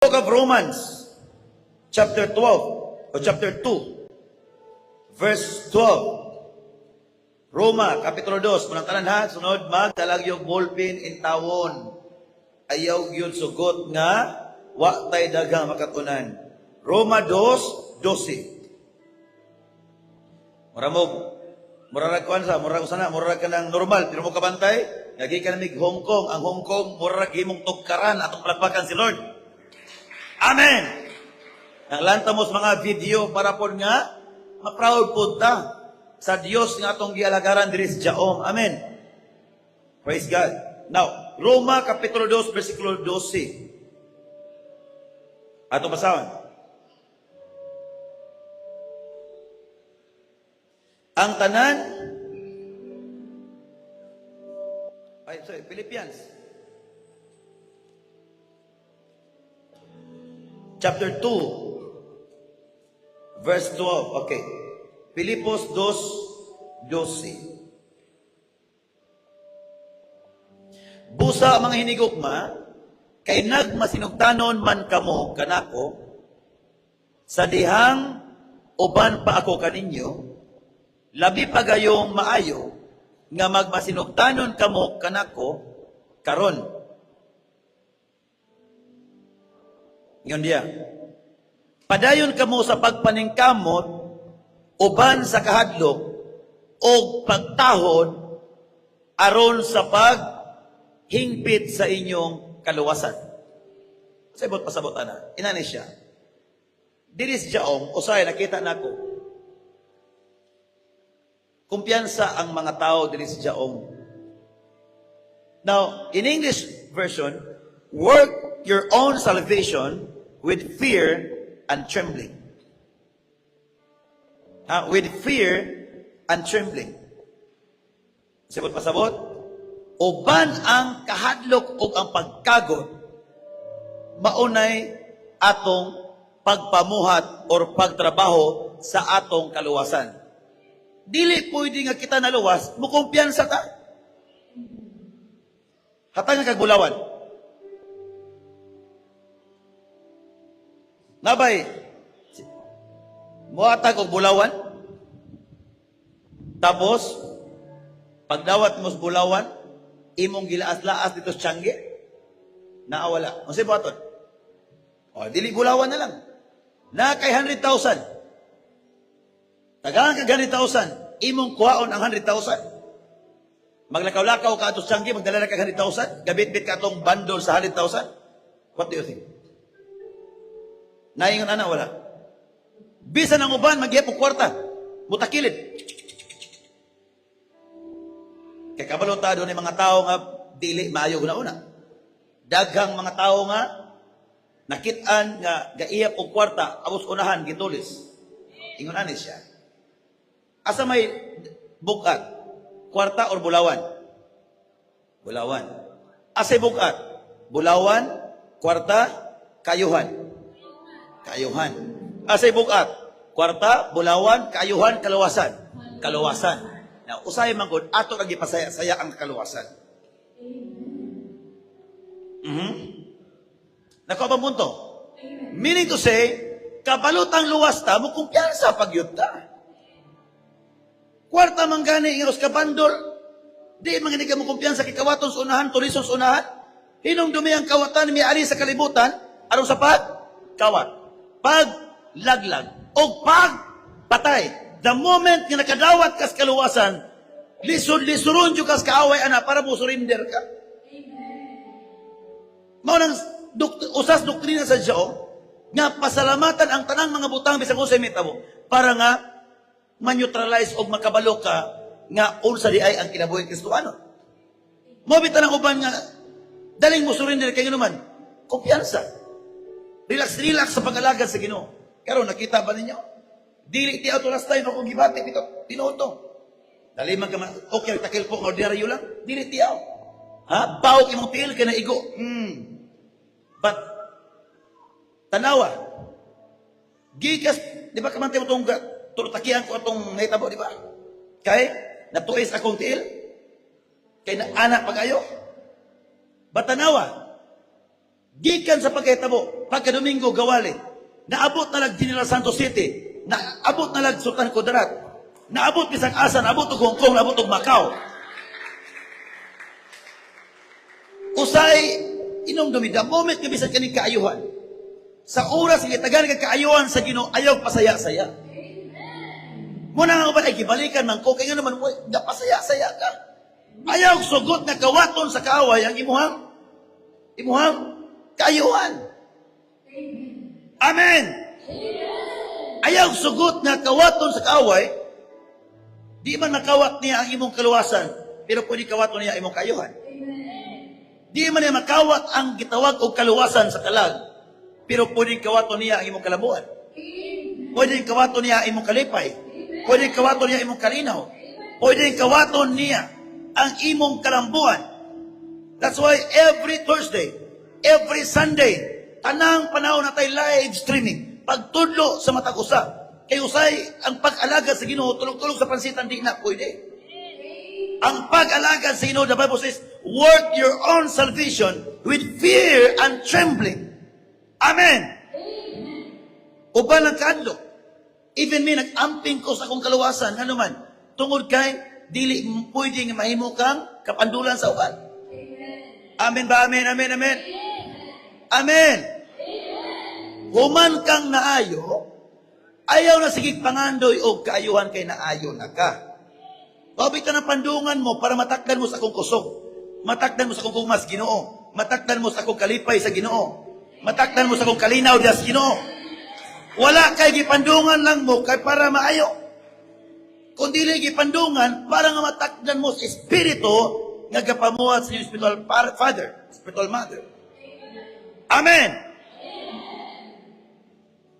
Book of Romans, chapter 12, o chapter 2, verse 12. Roma, kapitulo 2, munang tanan ha, sunod, magdalag yung ballpen in tawon. Ayaw yun sugot nga, wa tay dagang makatunan. Roma 2:12. Murarag kuan sa, murarag ka ng normal, pero mo kabantay, lagi ka namig Hong Kong. Ang Hong Kong, murarag himong tugkaran atong palakpakan si Lord. Amen! Ang lantamos mga video para po nga, ma-proud po ta sa Diyos nga atong gialagaran diri sa Jaom. Amen. Praise God. Now, Roma kapitulo 2 versikulo 12. Ato basahon. Ang tanan Philippians chapter 2 verse 12. Okay. Filipos 2:12. Busa mga hinigugma, kay nagmasinugtanon man kamo kanako, sa dihang uban pa ako kaninyo, labi pa gayong maayo, nga magmasinugtanon kamo kanako, karon. Ngayon diya. Padayon kamo sa pagpaningkamot, uban sa kahadlok, o pagtahod, aron sa paghingpit sa inyong kaluwasan. Sabot pasabot ana. Inani siya. Diris Jaong, usay nakita nako. Kumpiyansa ang mga tao diris Jaong. Now, in English version, work your own salvation with fear and trembling. With fear and trembling. Sabot pasabot. Uban ang kahadlok o ang pagkagod, maunay atong pagpamuhat or pagtrabaho sa atong kaluwasan. Dili pwede nga kita naluwas, mukumpiyansa ta. Hatang nga kagbulawan. Nabay, muhatag og bulawan, tapos, pagdawat mo sa bulawan, imong gilaas-laas dito sa tiyangge, naawala. Ang siya buhaton? O, dili bulawan na lang. Na kay 100,000. Tagaan ka 100,000, imong kuhaon ang 100,000. Maglakaw-lakaw ka ato sa tiyangge, magdala na ka 100,000, gabit-bit ka atong bundle sa 100,000. What do you think? Naingon ana, wala. Bisan ang uban, magyap og kwarta. Mutakilid. Kay kabalotado ni mga tao nga dili maayo una. Daghang mga tao nga nakitaan nga gaiyap og kwarta, abos unahan gitulis. Ingon ani siya. Asa may bukat? Kwarta or bulawan? Bulawan. Asa bukat? Bulawan, kwarta, kayuhan. Kayuhan. Asay bukat? Kwarta, bulawan, kayuhan, kaluwasan. Kaluwasan. Now, usay manggod, ato lagi pasaya-saya ang kaluwasan. Nakuha bang punto? Meaning to say, kabalutang luwas ta, mo kumpiyansa pagyud ta. Kwarta man gani, ingos ka bandol, di man gani ka mo kumpiyansa kay kawaton sa unahan, tulison sa unahan. Hinong dumi ang kawatan, may ari sa kalibutan, aron sa kawat. Paglaglag, o pagpatay. The moment nga nakadawat kas kaluwasan, lisod-lisurun yung kas kaaway ana para mo surrender ka. Maunang usas doktrina sa Diyo nga pasalamatan ang tanang mga butang bisag unsay mitabo para nga ma-neutralize og makabalo ka nga unsa di ay ang kinabuhi Kristoano. Mo bitan ang uban nga daling mo surrender kay Ginoo. Kumpiyansa. Relax sa pag-alagad sa Ginoo. Karon nakita ba ninyo? Dili ti auto last time ako gibati bitaw tinuto. Dali man ka okay takil po ordinaryo lang. Dili ti aw. Bawog imong tiil kay naigo. But tanawa. Gikas di ba kamante mo tong tulutakian ko atong nahitabo di ba? Kay natuis akong tiil. Kay na anak pagayo. But tanawa. Gikan sa pagkahitabo, pagka Domingo Gawali, naabot na lag General Santos City, naabot na lag Sultan Kudarat, naabot bisag asa, naabot og Hong Kong, naabot og Macau. Usay, inom dumida, moment nga bisag kaning kaayuhan. Sa oras nga tagaan nga kaayuhan sa Ginoo, ayaw pasaya-saya. Muna nga ba ay gibalikan man ko, kaya nga naman mo, napasaya-saya ka. Ayaw sugot na kawaton sa kaaway ang imuhang kaayuhan. Amen. Ayaw sugot na kawaton sa kaaway, di man nakawat niya ang imong kaluwasan, pero pwede kawaton niya ang imong kaayuhan. Di man niya makawat ang gitawag o kaluwasan sa kalag, pero pwede kawaton niya ang imong kalabuan. Pwede kawaton niya ang imong kalipay. Pwede kawaton niya ang imong kalinaw. Pwede kawaton niya ang imong kalambuan. That's why every Thursday, every Sunday, tanang panahon na tayo live streaming, pagtudlo sa matag usa. Kay usay ang pag-alaga sa Ginoo, tulog-tulog sa pansitan di na pwede. Ang pag-alaga sa Ginoo, the Bible says, work your own salvation with fear and trembling. Amen. Uban ang kadlo. Even me, nag-amping ko sa akong kaluwasan, ano man, tungod kay, dili pwede nga mahimo kang kapandulan sa uban. Amen ba? Amen, amen, amen. Amen. Human kang naayo, ayaw na sigig pangandoy o kaayuhan kay naayo na ka. Babay ka ng pandungan mo para matakdan mo sa akong kusog. Matakdan mo sa akong kumas, Ginoo. Matakdan mo sa akong kalipay sa Ginoo. Matakdan mo sa akong kalinaw sa Ginoo. Wala kay gipandungan lang mo kay para maayo. Kung dili gipandungan para nga matakdan mo sa espiritu nga gapamuhat sa iyong spiritual father, spiritual mother. Amen.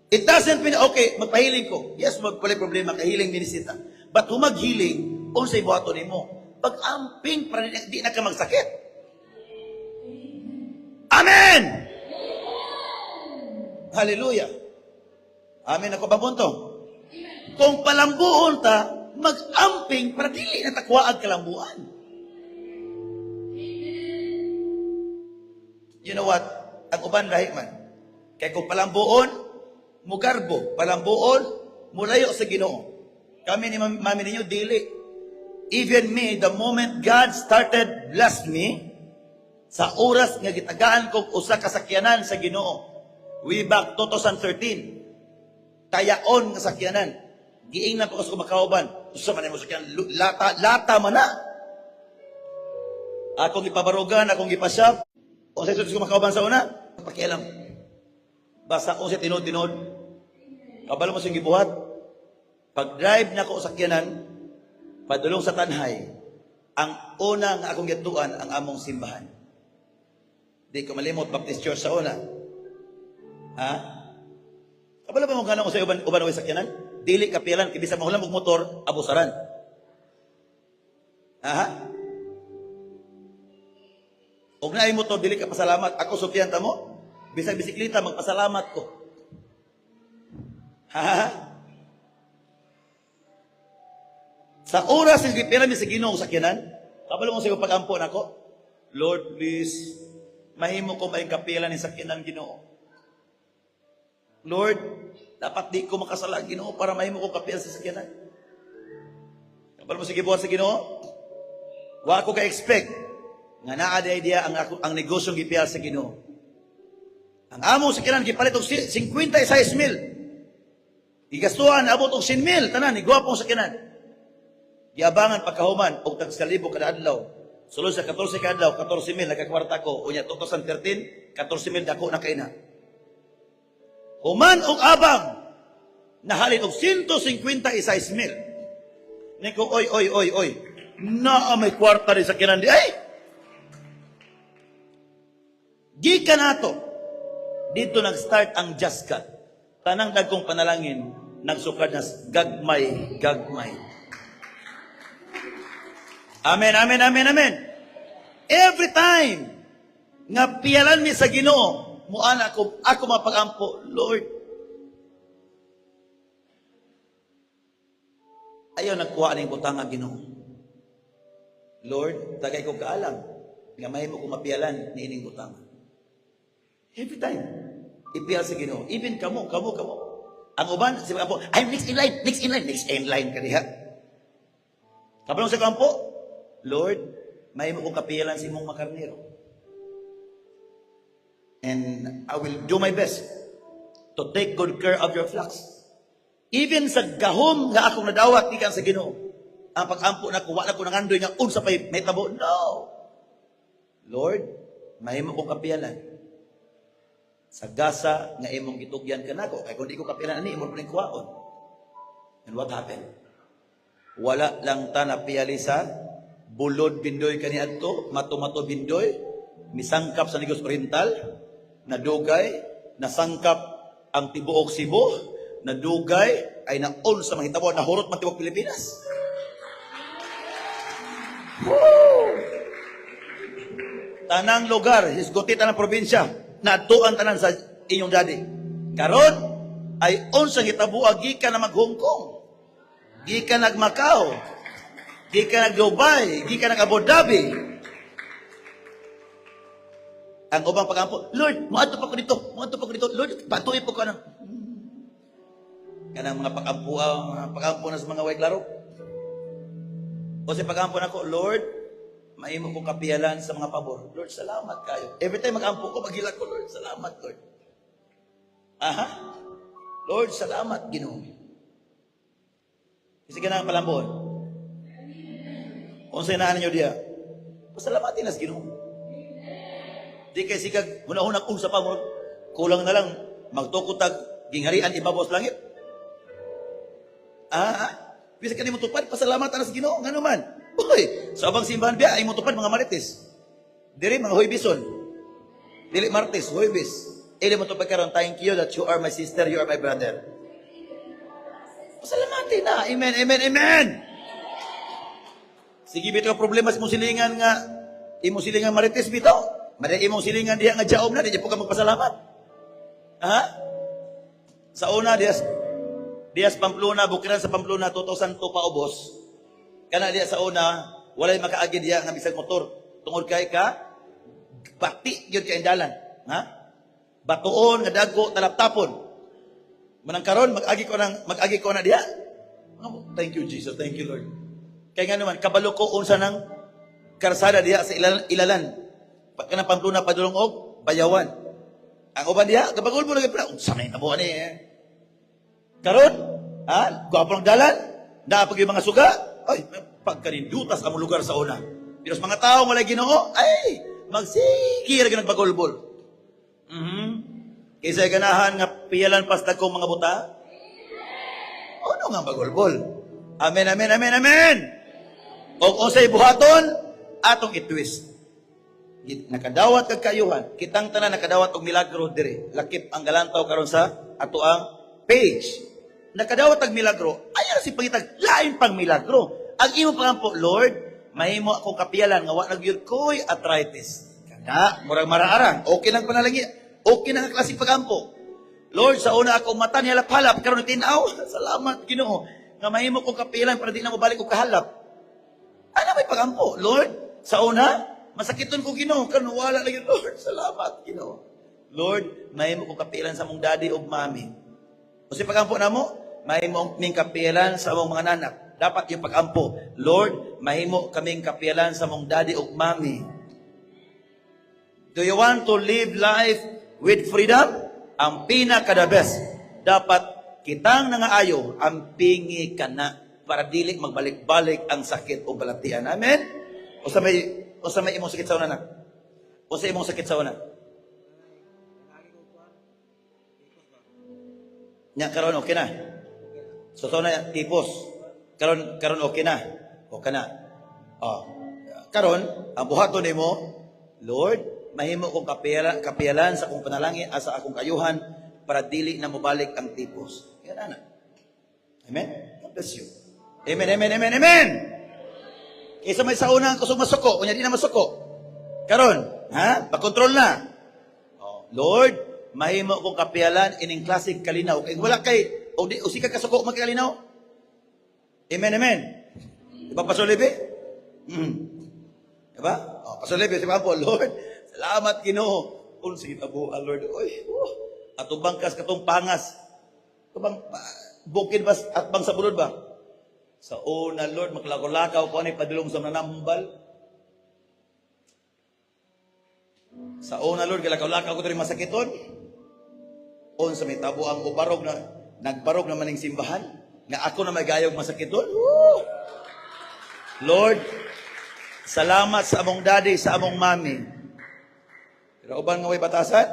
It doesn't mean, okay, magpahiling ko. Yes, magpalay problema, kahiling minisita. But humaghiling, unsay buhato nimo. Pag-amping, para di na ka magsakit. Amen! Hallelujah. Amen ako ba punto? Kung palambuon ta, mag-amping para dili na takwaag kalambuan. You know what? Ang uban lahi man. Kaya kung palambuon, mugarbo, palambuon, mulayo sa Ginoo. Kami ni mami ninyo, dili. Even me, the moment God started bless me, sa oras nga gitagaan kong usa kasakyanan sa Ginoo, way back 2013, tayaon nga sakyanan. Giing na ko sa kumakauban. Usa man mo sakyan, lata man na. Akong ipabarugan, akong ipasyap. O sa ito kumakauban sa una, pakialam. Basta kung siya tinod-tinod, kabalo mo siyang gibuhat. Pag-drive na ko sakyanan, padulong sa tanhay, ang una nga akong gituan, ang among simbahan. Di ko malimot, Baptist Church sa una. Ha? Kabalo ba mong ganang ko sa uban away sakyanan? Dili kapialan, kibisa mahulang mong motor, abusaran. Aha? Huwag na ay motor, dili ka pasalamat. Ako, sukyan ta mo. Bisag bisikleta, magpasalamat ko. Ha? Sa oras yung pirami sa Ginoo sakyanan, kabalo mo sa iyo pag-ampo na ko, Lord, please, mahimo ko maing kapialan ni sakyanan Ginoo. Lord, dapat di ko makasala Ginoo para mahimo ko kapialan sa sakyanan. Kabalo mo sige buhat sa Ginoo, wa ko ka-expect nga naa di idea ang negosyong gipial sa Ginoo. Ang among sakyanan gipalit og 56,000. Igastuhan abot og 100,000 tanan ni gwapong sakyanan. Giabangan pagkahuman og tag 1,000 kada adlaw. Sulod sa 14 kada adlaw, 14,000 nagakwarta ko. Unya 2013, 14,000 dako na kay na. Human og abang nahalit og 156,000. Niko oy. Naa may kwarta rin sa kinandi. Ay! Gikan nato. Dito nag-start ang Just Cut. Tanang dagkong panalangin, nagsukad na gagmay. Amen, amen, amen, amen. Every time nga piyalan mi sa Ginoo, muana ako mapag-ampo, Lord. Ayaw nagkuha ning butang nga Ginoo. Lord, tagay ko kaalam nga mahimo ko mapiyalan niining butang. Every time. Ipiyal sa Ginoo. Even kamo. Ang uban, si Kampo, I'm next in line ka diha. Kapag sa Kampo, Lord, may mo kong kapiyalan si mong makarnero. And I will do my best to take good care of your flocks. Even sa gahom nga akong nadawat ikan sa Ginoo, ang pag-ampo na ko, wala ko nangandoy nga unsa pa'y may tabo. No! Lord, may mo kong kapiyalan. Sa gasa nga imong gitugyan ka nako, kay kung di ko kapiyalan ani imong puning kuwaon. And what happened? Wala lang ta napiyali sa bulod bindoy kaniadto, mato-mato bindoy, misangkap sa Negros Oriental, nadugay, nasangkap ang tibuok Cebu, nadugay ay naon sa mahitabo, nahurot man tibuok Pilipinas. Woo! Tanang lugar, hisguti tanang probinsya, natuan tanan sa inyong daddy. Karon ay unsang hitabo gikan na mag-Hong Kong, gikan nag Macau, gikan nag Dubai, gikan nag Abu Dhabi. Ang ubang pagampo, Lord, moadto pa ko dito, Lord, patuloy po ko na. Kanang mga pagampo na sa mga way klaro. O sa pagampo na ko, Lord, mahimo kong kapiyalan sa mga pabor. Lord, salamat kayo. Every time mag-ampo ko, maghilag ko, Lord, salamat, Lord. Aha. Lord, salamat, Ginoo. Kasi ka na ang palambon. Kung sa'yo naan ninyo diya, pasalamatin nas Ginoo. Di kay sigag, hunahunang unsa pa mo, kulang na lang, magtukutag, gingharian, ibabos langit. Bisa ka ni mo tupad, pasalamatan nas Ginoo, nga naman. Uy, sa abang simbahan biya, ay mo tupad mga marites. Diri, mga huibison. Dili martes, huibis. Ili mo tupad karon, thank you that you are my sister, you are my brother. Pasalamatin na. Amen, amen, amen. Sige, bito problema sa imong silingan nga, imong silingan marites bito. Maday imong silingan diha nga jaom na, di po ka magpasalamat. Ha? Sa una, Dias Pamplona, Bukiran sa Pamplona, 2002 paubos. Kana diya sa una, walay makaagi diya nga bisag motor. Tungod kay ka, bati yun ka indalan. Ha? Batuon, nga dago, talaptapon. Manang karon mag-agi ko na diya. Oh, thank you, Jesus. Thank you, Lord. Kaya nga naman, kabalo ko unsa ng karsada diya sa ilalan. Pagka na Pamplona, padulong og Bayawan. Ang uban diya, kabagol mo lagi pala, unsa may nabuhan Karon, gwapo ng dalan, naapag yung mga suga, ay, pagkanindutas ang lugar sa una. Pero mga tao malay Ginoo, ay, magsigir ka nagbagolbol. Kaysa ganahan nga piyalan pas dagkong mga buta? Ano nga bagolbol? Amen, amen, amen, amen! O unsay buhaton, atong itwist. Nakadawat kag kayuhan, kitang tanan nakadawat og milagro dire. Lakip ang galantaw karon sa ato ang page. Nakadawat ang milagro, ayan si pangitag, lain pang milagro. Ang imo pangampo, Lord, mahimo akong kapiyalan, nga wa nagyud ko'y arthritis. Kada, murang maraarang, okay lang panalagi, okay na nga klaseng pagampo. Lord, sa una akong mata niya halap-halap, karon tinaw, salamat, Ginoo, nga mahimo kong kapiyalan para di na mabalik ko kahalap. Ano may pagampo? Lord, sa una, masakiton ko, Ginoo, karon wala lang yun, Lord, salamat, Ginoo. Lord, mahimo kong kapiyalan sa mong daddy o mami. O si pagampo na mo, mahimo kaming kapiyalan sa among mga nanak. Dapat yung pagampo, Lord, mahimo kaming kapiyalan sa mong daddy ug mami. Do you want to live life with freedom? Ang pinaka-the best. Dapat kitang nangaayo, ang pingi ka na para dili magbalik-balik ang sakit o balatian. Amen? O sa may imong sakit sa una na? O sa imong sakit sa una? Nya karon okay na. So na tipos. Karon okay na. O kana. Karon ang buhaton nimo, Lord, mahimo kong kapiyalan sa akong panalangin sa akong kayuhan para dili na mobalik ang tipos. Yan ana. Amen. God bless you. Amen, amen, amen, amen. Kaysa may sauna kusog masuko, unya di na masuko. Karon, pakontrol na. Lord, mahimo kong kapiyalan ining klaseng kalinaw. Kay wala kay o sika kasuko magkalinaw. Amen, amen. Diba Pasolibe? Diba? Pasolibe, si Pampo, Lord, salamat Ginoo. Sige, abo, Lord. Oy, atong bangkas, katong pangas. Katong bukid ba, at bang sa bulod ba? Sa una, Lord, maklakaw-lakaw ko ani padulong sa nanambal. Sa una, Lord, kalakaw-lakaw ko rin masakiton. On sa may tabo ang ubarog na, nagbarog na maning simbahan. Nga ako na may gayog masakiton. Lord, salamat sa among daddy, sa among mami. Pero uban nga may batasan?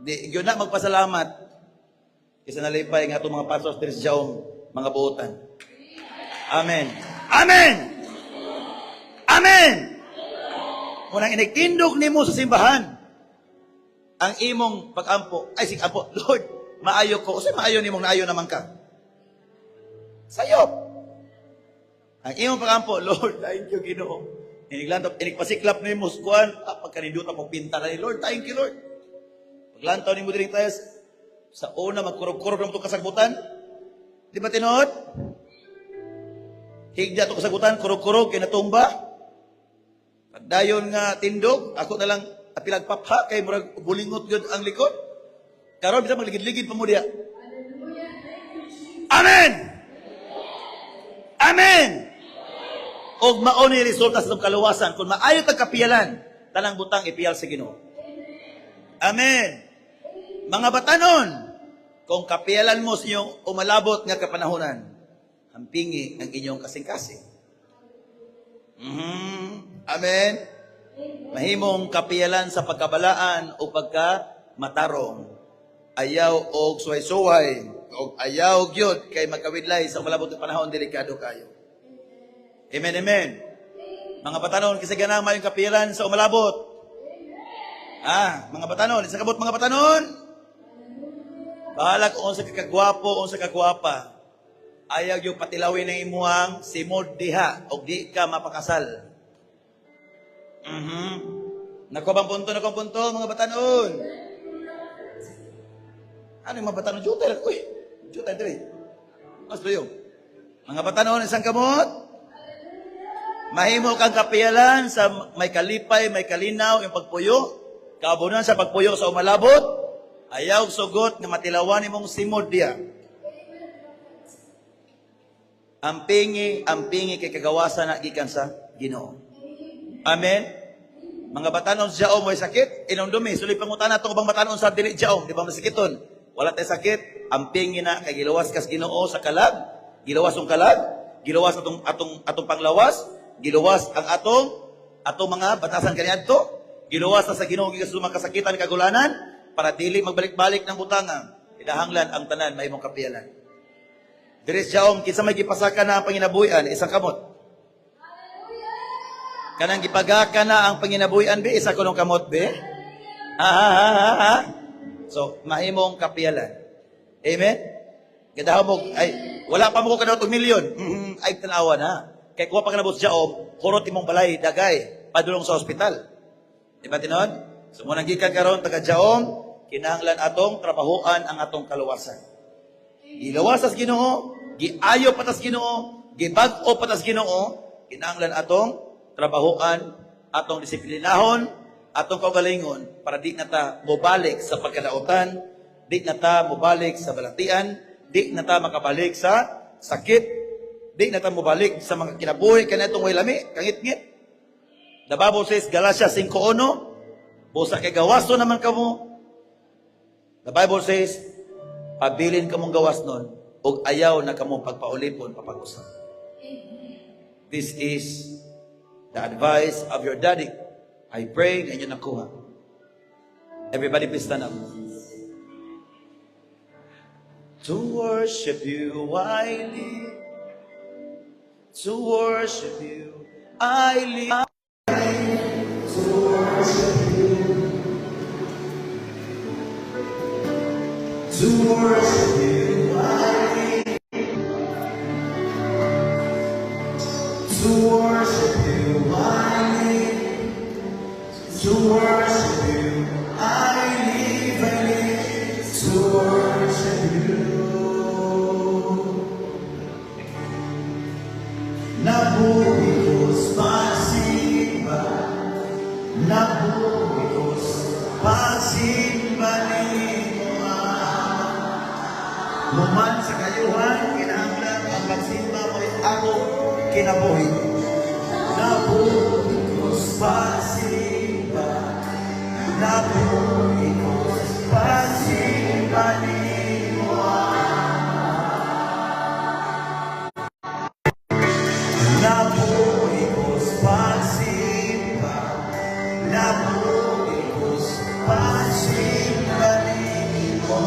Di, yun na magpasalamat. Isa nalipay nga itong mga pastors diri sa Jaong, mga buotan. Amen. Amen! Amen! Unang inigtindog ni mo sa simbahan, ang imong pag-ampo, ay sige ampo, Lord, maayo ko. Kasi maayo ni mong naayo naman ka. Sayop! Ang imong pag-ampo, Lord, thank you, Ginoo. Inigpasiklap ni mo, kuhan, pagkaninduta mo pinta na ni Lord, thank you, Lord. Paglantaw ni mo din tayo, sa una, magkurog-kurog na mo itong kasagutan. Di ba tinood? Higda itong kasagutan, kurog-kurog, kinatumba. Pagdayon nga tindog, ako na lang apilagpapha, kay murag bulingot yun ang likod. Karon bisa magligid-ligid pa mo diya. Amen! Amen! Og mao ni resulta sa itong kaluwasan. Kung maayo tag kapiyalan, tanang butang ipiyal sa Ginoo. Amen! Mga batanon, kung kapiyalan mo sa inyong umalabot nga kapanahonan, hampingi ang inyong kasing-kasing. Amen? Mahimong kapiyalan sa pagkabalaan o pagkamatarong. Ayaw og suway-suway, o ayaw gyud kay magkawidlay sa umalabot ng panahon, delikado kayo. Amen, amen. Mga batanon, kasi ganang mayong kapiyalan sa umalabot. Mga batanon, isa kabot mga batanon. Bahala kung sa kakagwapo o sa kagwapa. Ayaw yung patilawin ng imuhang simod diha o di ka mapakasal. Nakuha bang punto, mga batanon? Ano yung mga batanon? Jutay lang. Uy, jutay dali. Mas doyo. Mga batanon, isang kamot. Mahimo kang kapiyalan sa may kalipay, may kalinaw, yung pagpuyo. Kaabunan sa pagpuyo sa umalabot. Ayaw sugot na matilawan imong simod diya. Ampingi kay kagawasan na gikan sa Ginoo. Amen. Mga batanon jaom may sakit, inumdumi. Sulit pangutan natong ubang batanon sa dili jaom, di ba masakiton? Wala tay sakit, ampingi na kay gilawas kas Ginoo sa kalag, gilawas ang kalag, gilawas atong panglawas, gilawas ang atong mga batasan kaniadto, gilawas sa Ginoo gikas mga kasakitan kagulanan para dili magbalik-balik ng butanga. Idahanglan ang tanan mahimong kapiyalan. Diri jaom kinsa may gipasaka na ang panginabuhian, isang kamot. Kanang gipagaka na ang panginabuhian be, isa kunong kamot be. So, mahimong kapiyalan. Amen? Gadahaw mo, ay, wala pa mo ko kadawat og milyon. Ay, tanawa na. Kaya kuha pa ka nabos jaom, kurot imong balay, dagay, padulong sa ospital. Di ba tinon? So, munang gikan karon taga jaom, kinahanglan atong trabahoan ang atong kaluwasan. Gilawas as Ginoo, giayo patas Ginoo, gibag-o patas Ginoo, kinahanglan atong trabahoan, atong disiplinahon, atong kaugalingon para di na ta mobalik sa pagkadautan, di na ta mobalik sa balatian, di na ta makabalik sa sakit, di na ta mobalik sa mga kinabuhi kanatong way lami, kangit-ngit. The Bible says, Galatians 5:1, busa kay gawason naman kamo. The Bible says, pabilin kamong gawas nun, og ayaw na kamong pagpaulipon, papag-usap. This is the advice of your daddy. I pray na inyo nakuha. Everybody please stand up. To worship you I live. To worship you I live. To worship you. To worship you I live. To worship you I live. To worship you I live. To worship you. Nabuhay ko sa simba, nabuhay ko sa Human sa kayuhan, kinahanglan ang magsimba mo ako kinabuhi. Nabuhi ko pasimba, nabuhi ko pasimba ni mo. Nabuhi ko pasimba, nabuhi ko pasimba ni mo.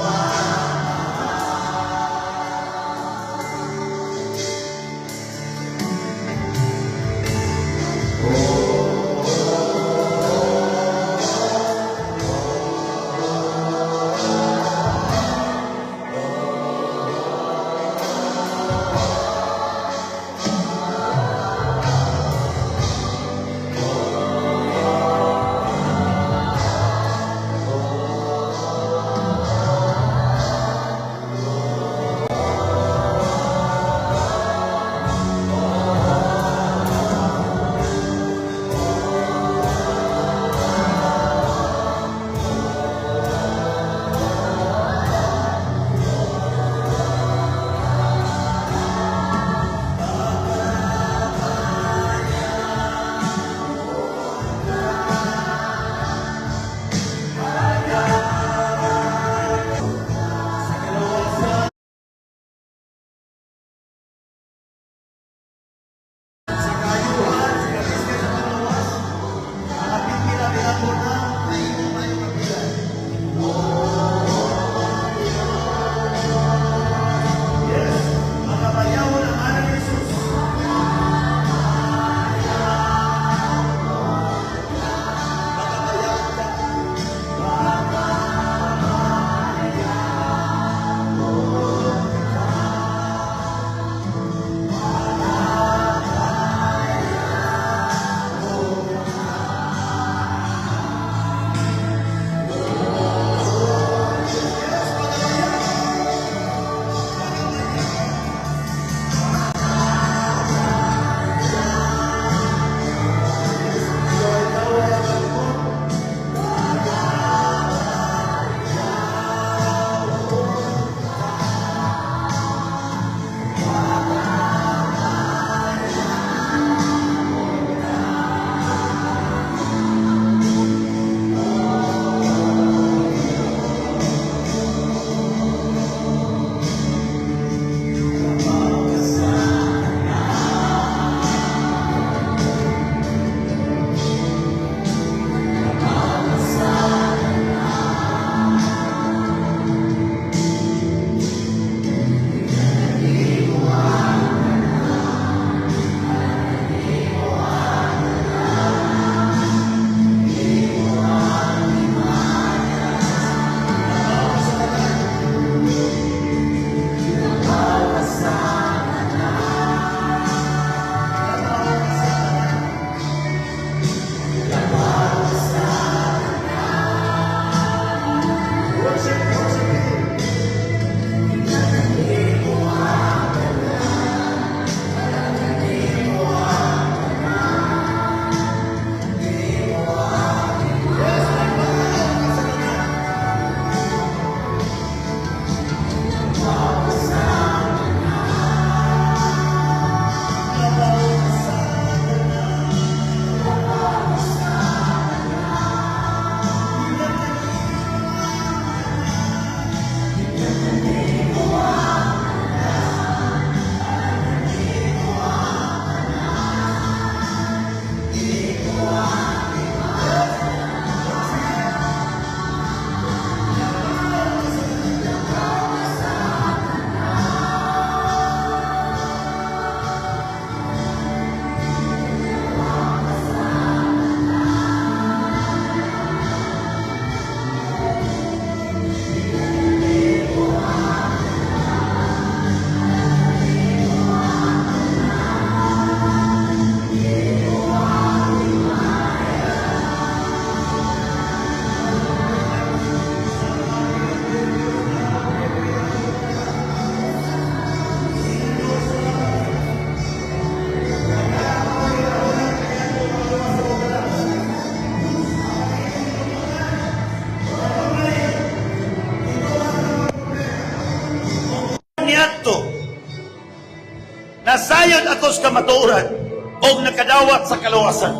Nasayod ako sa kamatuoran o nakadawat sa kaluwasan.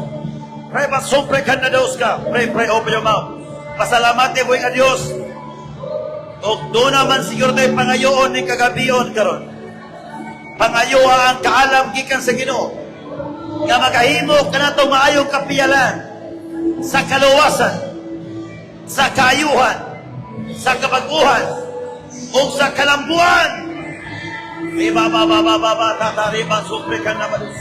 Pray ba sopre ka na Diyos ka? Pray, open your mouth. Pasalamati mo nga Diyos. O doon naman siguro tayo pangayoon ni kagabiyon karon. Pangayoa ang kaalam gikan sa Ginoo. Nga magahimo ka na itong maayong kapiyalan sa kaluwasan, sa kaayuhan, sa kabaguhan, o sa kalambuan. Rima baba tatariba sumpre ka na malus.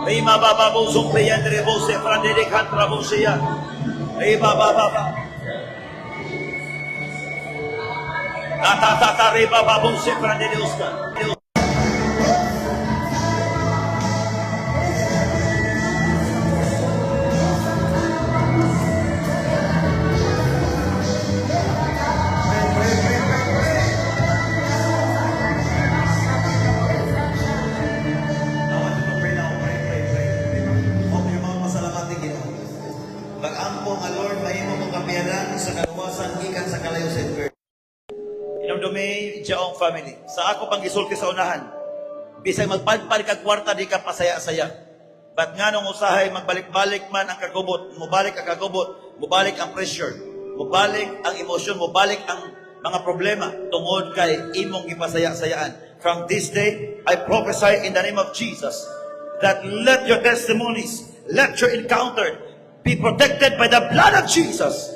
Rima baba sumpre yan rebose frandede kantra bosea. Rima baba tatariba babose frandede uska. Jaong family. Sa ako pang gisulti sa unahan. Bisay magpadpad kag kwarta di ka pasaya-saya. But nga nung usahay magbalik-balik man ang kagubot, mubalik ang kagubot, mubalik ang pressure, mubalik ang emosyon, mubalik ang mga problema tungod kay imong gipasaya-sayaan. From this day, I prophesy in the name of Jesus that let your testimonies, let your encounter be protected by the blood of Jesus.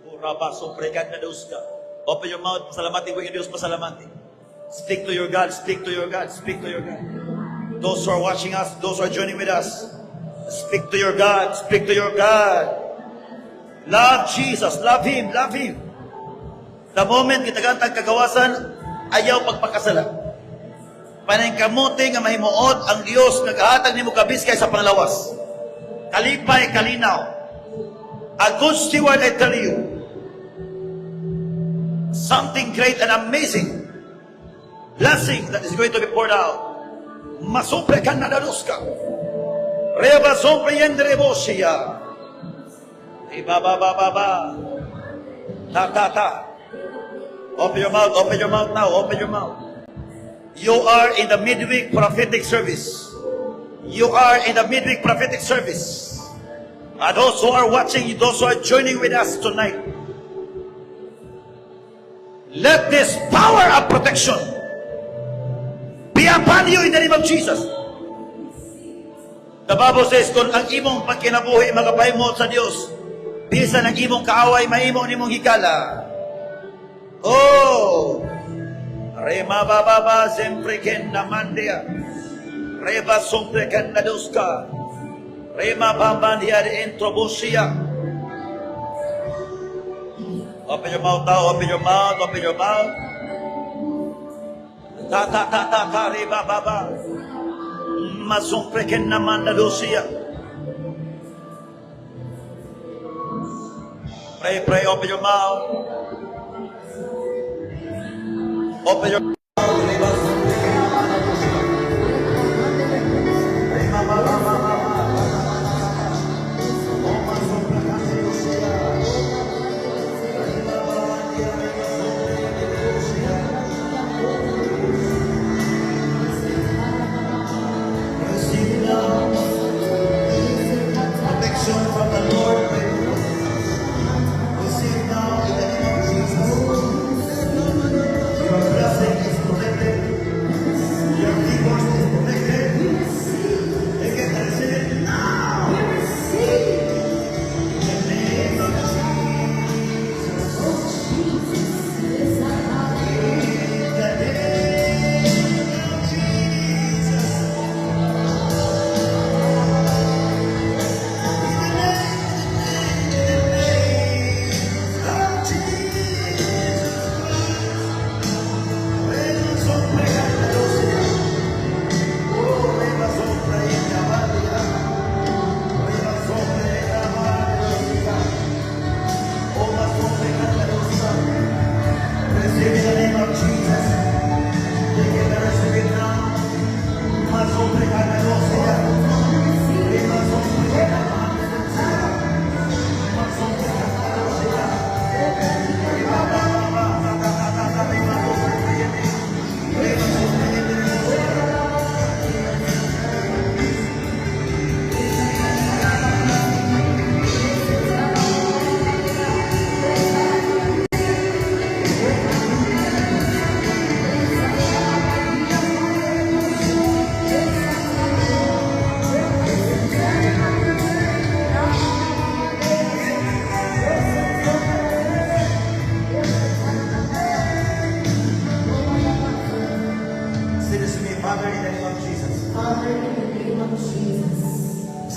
Urabaso pregat na duska. Open your mouth, pasalamati mo yung Diyos, pasalamati. Speak to your God, speak to your God, speak to your God. Those who are watching us, those who are joining with us, speak to your God, speak to your God. Love Jesus, love Him, love Him. The moment kitagantag kagawasan, ayaw pagpakasala. Panay kamuti nga mahimuot ang Diyos, naghahatag ni mo kabis kay sa panglawas. Kalipay, kalinaw. A good steward, I tell you, something great and amazing blessing that is going to be poured out. Masupre ka na daruska. Reba sopre yendre bosia. Iba ba. Ta. Open your mouth now, open your mouth. You are in the midweek prophetic service. You are in the midweek prophetic service. And those who are watching, those who are joining with us tonight, let this power of protection be upon you in the name of Jesus. The Bible says, kung ang imong pagkinabuhi magapahimot sa Diyos, bisa ng imong kaaway, mahimo nimong hikala. Oh! Rema baba sempre ken namandia. Reba sempre ken naduska. Rema bambandia de introbusia. Open your mouth now, open your mouth, open your mouth. Ta, riba, baba. Masumpreken naman na Lucia. Pray, open your mouth. Open your mouth.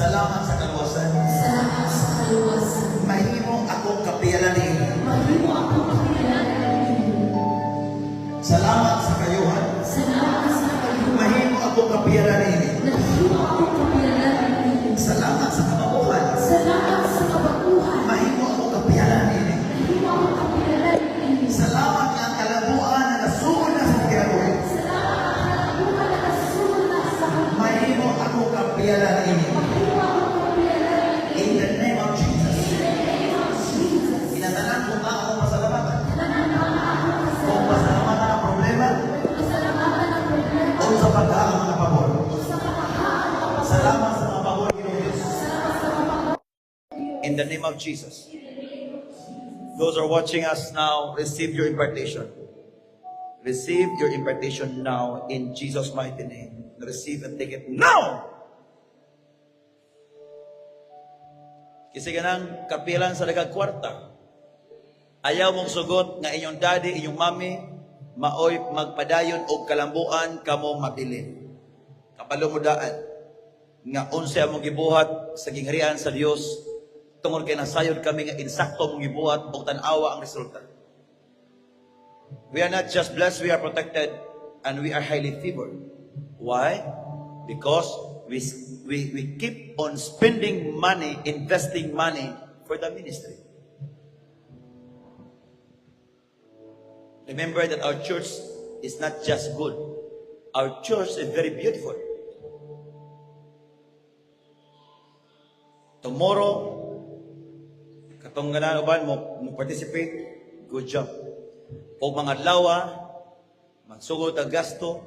Salamat sa kaluwasan. Salamat sa kaluwasan. Mahimo akong kapiyalan niini. Mahimo akong kapiyanan. Salamat sa kayuhan. Salamat sa kaluwasan. Mahimo akong kapiyalan niini. Mahimo akong kapiyanan. Salamat sa kababuhan. Salamat sa kabakuhan. Mahimo akong kapiyalan niini. Mahimo akong kapiyanan. Salamat nga ang kalabuan na nasugod na sa kinabuhi. Salamat ang kalabuhan na kasunod na sa kabuhay. Mahimo akong kapiyalan niini. Mahimo akong kapiyanan. In the name of Jesus. In the name of Jesus. Inatanan ko na akong pasalamatan. Salamat ako sa Kung pasalamatan ang problema, kasalamatan ng problema. o sa pagkaang mga pabor. Sa kapahaan o Salamat sa mga pabor, Ginoong Diyos. salamat sa kapahaan. In the name of Jesus. Those who are watching us now, receive your impartation. Receive your impartation now in Jesus' mighty name. Receive and take it now! Kasi ganang kapilan sa dagang kwarta. Ayaw mong sugot nga inyong daddy, inyong mami, maoy magpadayon o kalambuan kamo mabilin. Kapalumudaan nga unsa among gibuhat sa gingharian sa Dios tungod kay nasayod kami nga insakto mong gibuhat ug tan-awa ang resulta. We are not just blessed, we are protected and we are highly favored. Why? Because we keep on spending money, investing money for the ministry. Remember that our church is not just good. Our church is very beautiful. Tomorrow, katong ganan uban mo participate, good job. O mga lawa, magsugod ang gasto,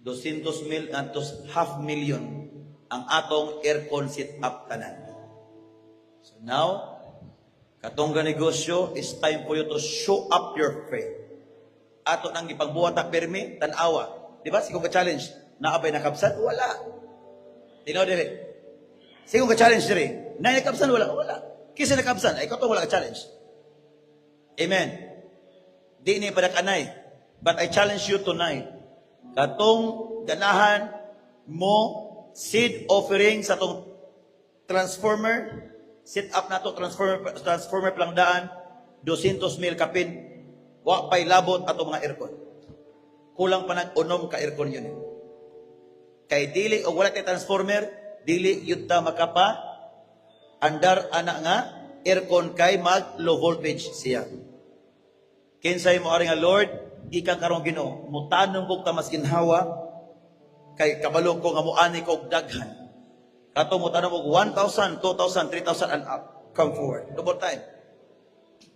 200,000 antos 500,000 ang atong aircon sit up tanan. So now, katong negosyo is time for you to show up your faith. Ato nang gipagbuhat ang permi, tan-awa. Di ba? Sigong ka-challenge, naabay nakabsan? Wala. Tinaw dire. Sigong ka-challenge dire. Na nakabsan? Wala. Wala. Kisa nakabsan? Ay, katong wala ka-challenge. Amen. Di ni padakanay. But I challenge you tonight. Katong ganahan mo seed offering sa tong transformer, set up na to transformer plangdaan, 200,000 kapin, wa pay labot ato mga aircon. Kulang pa nag-unom ka aircon yun. Kay dili o wala kay transformer, dili yun ta makapa, andar ana nga, aircon kay mag low voltage siya. Kinsay mo ari nga Lord, gikan karong Ginoo, mutanong kog ta mas ginhawa kay kabalo ko nga muani kog daghan. Kato mo tanong og 1,000, 2,000, 3,000 and up. Come forward. Double time.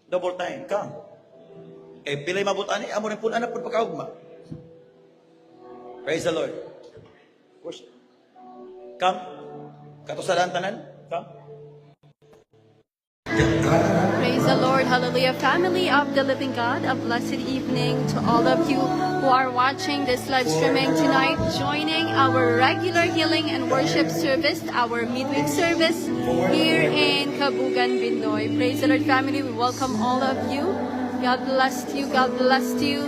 Double time. Come. Kay pilay mabutani, amo rin punan na pud pagkaugma. Praise the Lord. Worship. Come. Kato sa tanan. Come. Praise the Lord. Hallelujah. Family of the living God, a blessed evening to all of you who are watching this live streaming tonight, joining our regular healing and worship service, our midweek service here in Kabugan, Bindoy. Praise the Lord, family. We welcome all of you. God bless you. God bless you.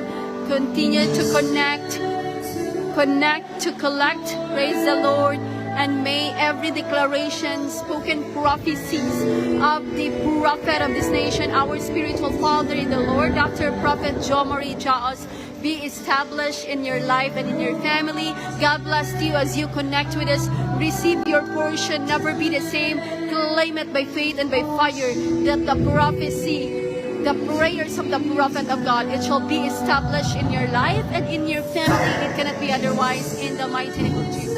Continue to connect to collect. Praise the Lord. And may every declaration, spoken prophecies of the prophet of this nation, our spiritual father in the Lord, Dr. Prophet Jomari Jaos, be established in your life and in your family. God bless you as you connect with us. Receive your portion, never be the same. Claim it by faith and by fire that the prophecy, the prayers of the prophet of God, it shall be established in your life and in your family. It cannot be otherwise in the mighty name of Jesus.